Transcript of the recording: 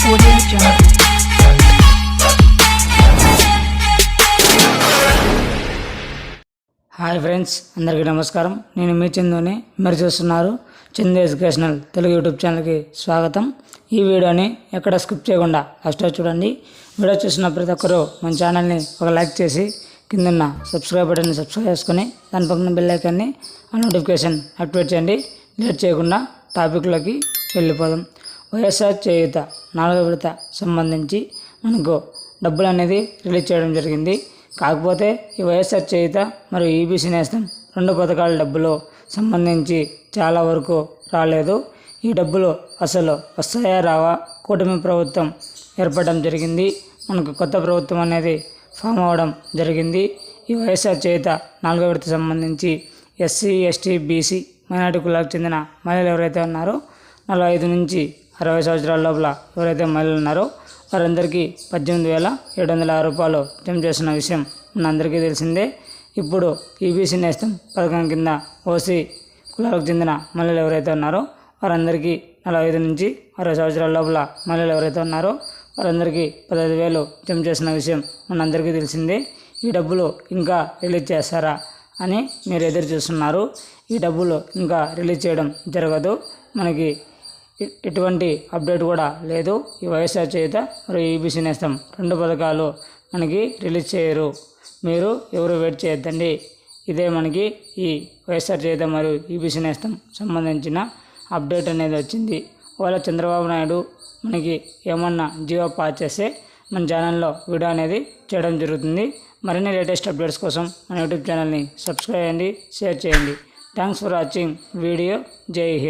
Audio Jungle. Hi friends, అందరికీ నమస్కారం. నేను మీ చందుని. మీరు చూస్తున్నారు చందు ఎడ్యుకేషనల్ తెలుగు యూట్యూబ్ ఛానల్కి స్వాగతం. ఈ వీడియోని ఎక్కడ స్కిప్ చేయకుండా ఫస్ట్ చూడండి. వీడియో చూసిన ప్రతి ఒక్కరూ మన ఛానల్ని ఒక లైక్ చేసి కిందన్న సబ్స్క్రైబ్ బటన్ని సబ్స్క్రైబ్ చేసుకొని దాని పక్కన బెల్ ఐకాన్ని ఆ నోటిఫికేషన్ యాక్టివేట్ చేయండి. లేట్ చేయకుండా టాపిక్లోకి వెళ్ళిపోదాం. వైఎస్ఆర్ చేయూత 4వ విడత సంబంధించి మనకు డబ్బులు అనేది రిలీజ్ చేయడం జరిగింది. కాకపోతే ఈ వైఎస్ఆర్ చేయూత మరియు ఈబీసీ నేస్తం 2 పథకాల డబ్బులు సంబంధించి చాలా వరకు రాలేదు. ఈ డబ్బులు అసలు వస్తాయా రావా? కూటమి ప్రభుత్వం ఏర్పడడం జరిగింది. మనకు కొత్త ప్రభుత్వం అనేది ఫామ్ అవ్వడం జరిగింది. ఈ వైఎస్ఆర్ చేయూత 4వ విడత సంబంధించి ఎస్సీ, ఎస్టీ, బీసీ, మైనార్టీ కులాలకు చెందిన మహిళలు ఎవరైతే ఉన్నారో 45 నుంచి 60 సంవత్సరాల లోపల ఎవరైతే మహిళలు ఉన్నారో వారందరికీ 18,706 రూపాయలు జమ చేసిన విషయం మనందరికీ తెలిసిందే. ఇప్పుడు ఈబీసీ నేస్తం పథకం కింద ఓసీ కులాలకు చెందిన మహిళలు ఎవరైతే ఉన్నారో వారందరికీ 45 నుంచి 60 సంవత్సరాల లోపల మహిళలు ఎవరైతే ఉన్నారో వారందరికీ 15,000 జమ చేసిన విషయం మనందరికీ తెలిసిందే. ఈ డబ్బులు ఇంకా రిలీజ్ చేస్తారా అని మీరు ఎదురు చూస్తున్నారు. ఈ డబ్బులు ఇంకా రిలీజ్ చేయడం జరగదు. మనకి ఎటువంటి అప్డేట్ కూడా లేదు. ఈ వైఎస్ఆర్ చేయూత మరియు ఈబీసీ నేస్తం 2 పథకాలు మనకి రిలీజ్ చేయరు. మీరు ఎవరు వెయిట్ చేయొద్దండి. ఇదే మనకి ఈ వైఎస్ఆర్ చేయూత మరియు ఈబీసీ నేస్తం సంబంధించిన అప్డేట్ అనేది వచ్చింది. ఒకవేళ చంద్రబాబు నాయుడు మనకి ఏమన్నా జియో పాస్ చేస్తే మన ఛానల్లో వీడియో అనేది చేయడం జరుగుతుంది. మరిన్ని లేటెస్ట్ అప్డేట్స్ కోసం మన యూట్యూబ్ ఛానల్ని సబ్స్క్రైబ్ చేయండి, షేర్ చేయండి. Thanks for watching video. జై హింద్.